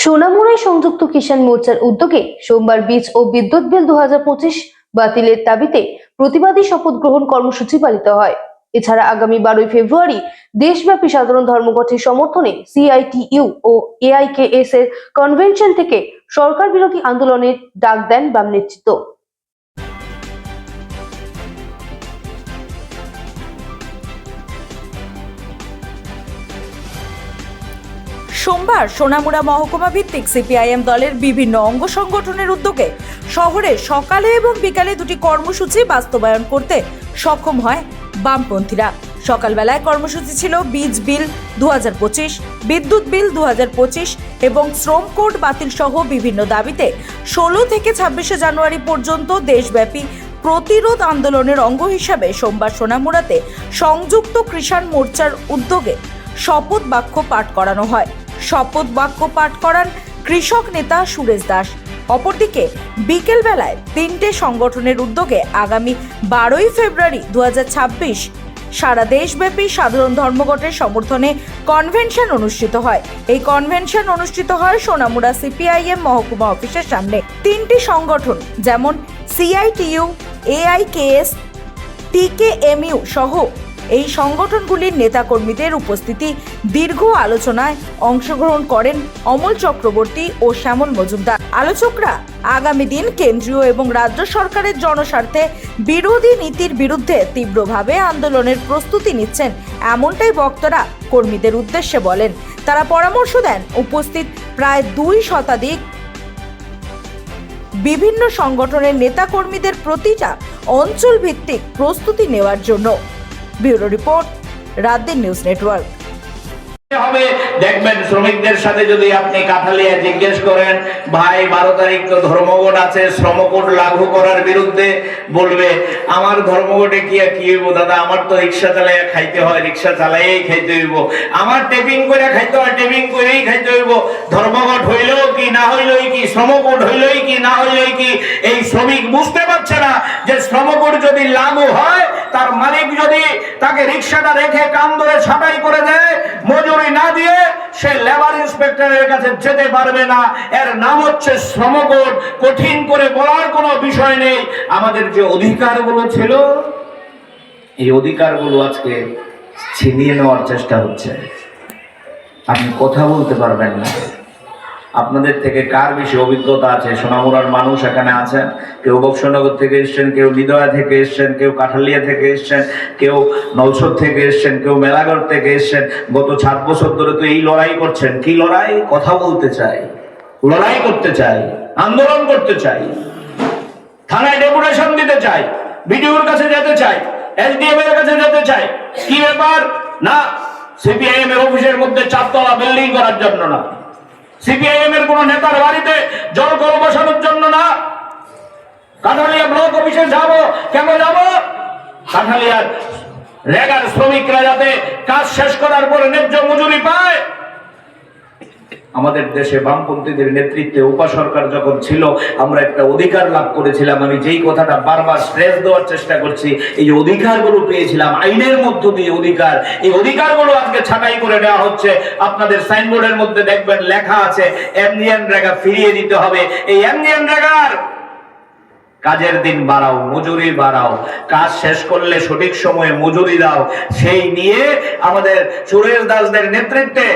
সোনামুড়ায় সংযুক্ত কিষাণ মোর্চার উদ্যোগে সোমবার বীজ ও বিদ্যুৎ বিল 2025 বাতিলের দাবিতে প্রতিবাদী শপথ গ্রহণ কর্মসূচি পালিত হয়। এছাড়া আগামী 12 ফেব্রুয়ারি দেশব্যাপী সাধারণ ধর্মঘটের সমর্থনে সিআইটিইউ ও এআইকেএস এর কনভেনশন থেকে সরকার বিরোধী আন্দোলনের ডাক দেন বাম নেতৃত্ব। সোমবার সোনামুড়া মহকুমা ভিত্তিক সিপিআইএম দলের বিভিন্ন অঙ্গ সংগঠনের উদ্যোগে শহরে সকালে এবং বিকালে দুটি কর্মসূচি বাস্তবায়ন করতে সক্ষম হয় বামপন্থীরা। সকালবেলায় কর্মসূচি ছিল বীজ বিল 2025, বিদ্যুৎ বিল 2025 এবং শ্রম কোড বাতিল সহ বিভিন্ন দাবিতে 16 থেকে 26 জানুয়ারি পর্যন্ত দেশব্যাপী প্রতিরোধ আন্দোলনের অঙ্গ হিসাবে সোমবার সোনামুড়াতে সংযুক্ত কিষাণ মোর্চার উদ্যোগে শপথ বাক্য পাঠ করানো হয়। শপথ বাক্য পাঠ করান কৃষক নেতা সুরেশ দাস। অপরদিকে বিকেল বেলায় তিনটে সংগঠনের উদ্যোগে আগামী 12 ফেব্রুয়ারি 2026 সারা দেশব্যাপী সাধারণ ধর্মঘটের সমর্থনে কনভেনশন অনুষ্ঠিত হয়। এই কনভেনশন অনুষ্ঠিত হয় সোনামুড়া সিপিআইএম মহকুমা অফিসের সামনে। তিনটি সংগঠন যেমন সিআইটিইউ, এআইকেএস, টিকেএমইউ সহ এই সংগঠনগুলির নেতাকর্মীদের উপস্থিতি দীর্ঘ আলোচনায় অংশগ্রহণ করেন অমল চক্রবর্তী ও শ্যামল মজুমদার। আলোচকরা আগামী দিন কেন্দ্রীয় এবং রাজ্য সরকারের জনস্বার্থে বিরোধী নীতির বিরুদ্ধে তীব্রভাবে আন্দোলনের প্রস্তুতি নিচ্ছেন, এমনটাই বক্তারা কর্মীদের উদ্দেশ্যে বলেন। তারা পরামর্শ দেন উপস্থিত প্রায় 2 শতাধিক বিভিন্ন সংগঠনের নেতাকর্মীদের প্রতিটা অঞ্চল ভিত্তিক প্রস্তুতি নেওয়ার জন্য। Bureau report, রাতদিন news network. হবে দেখবেন শ্রমিকদের সাথে যদি আপনি কাঠালিয়া জিজ্ঞেস করেন, ভাই 12 তারিখ তো ধর্মঘট আছে, শ্রম কোড লাগু করার বিরুদ্ধে, বলবে আমার ধর্মঘটে কি হইব দাদা, আমার তো রিক্সা চালাইয়া খাইতে হয়, রিক্সা চালাইয়াই খাইতে হইব, আমার টেপিং করে খাইতে হয়, টেপিং করেই খাইতে হইব, ধর্মঘট হইলেও কি না হইলেই কি, শ্রম কোড হইলেই কি না হইলেই কি। এই শ্রমিক বুঝতে পারছে না যে শ্রম কোড যদি লাগু হয়, তার মালিক যদি তাকে রিক্সাটা রেখে কান ধরে ছাঁটাই করে দেয়, মজুরি না দিয়ে সে লেবার ইন্সপেক্টরের কাছে যেতে পারবে না। এর নাম হচ্ছে শ্রম কোড। কঠিন করে বলার কোনো বিষয় নেই। আমাদের যে অধিকারগুলো ছিল, এই অধিকারগুলো আজকে ছিনিয়ে নেওয়ার চেষ্টা হচ্ছে। আপনি কথা বলতে পারবেন না। আপনাদের থেকে কার বেশি অভিজ্ঞতা আছে? সোনামুড়ার মানুষ এখানে আছেন, কেউ বক্সনগর থেকে এসছেন, কেউ হৃদয়া থেকে এসছেন, কেউ কাঠালিয়া থেকে এসছেন, কেউ নলছর থেকে এসছেন, কেউ মেলাগড় থেকে এসছেন। গত 7 বছর ধরে তো এই লড়াই করছেন। কি লড়াই? কথা বলতে চাই, লড়াই করতে চাই, আন্দোলন করতে চাই, থানায় ডেপুটেশন দিতে চাই, বিডিওর কাছে যেতে চাই, এসডিএম এর কাছে যেতে চাই। কি ব্যাপার? না, সিপিআইএম এর অফিসের মধ্যে 4 তলা বিল্ডিং করার জন্য না, সিপিআইএম এর কোন নেতার বাড়িতে জল কল বসানোর জন্য না। কাঠালিয়া ব্লক অফিসে যাব, কেন যাব? কাঠালিয়ার রেগার শ্রমিকরা যাতে কাজ শেষ করার পরে ন্যায্য মজুরি পায়। আমাদের দেশে বামপন্থীদের নেতৃত্বে উপা সরকার যখন ছিল, আমরা একটা অধিকার লাভ করেছিলাম। আমি যেই কথাটা বারবার স্ট্রেস দেওয়ার চেষ্টা করছি, এই যে অধিকারগুলো পেয়েছিলাম আইনের মধ্য দিয়ে অধিকার, এই অধিকারগুলো আজকে ছাঁটাই করে নেওয়া হচ্ছে। আপনাদের সাইনবোর্ডের মধ্যে দেখবেন লেখা আছে এমজিএন রেগা ফিরিয়ে দিতে হবে। এই এমজিএন রেগার কাজের দিন বাড়াও, মজুরি বাড়াও, কাজ শেষ করলে সঠিক সময়ে মজুরি দাও, সেই নিয়ে আমাদের সুরেশ দাসদের নেতৃত্বে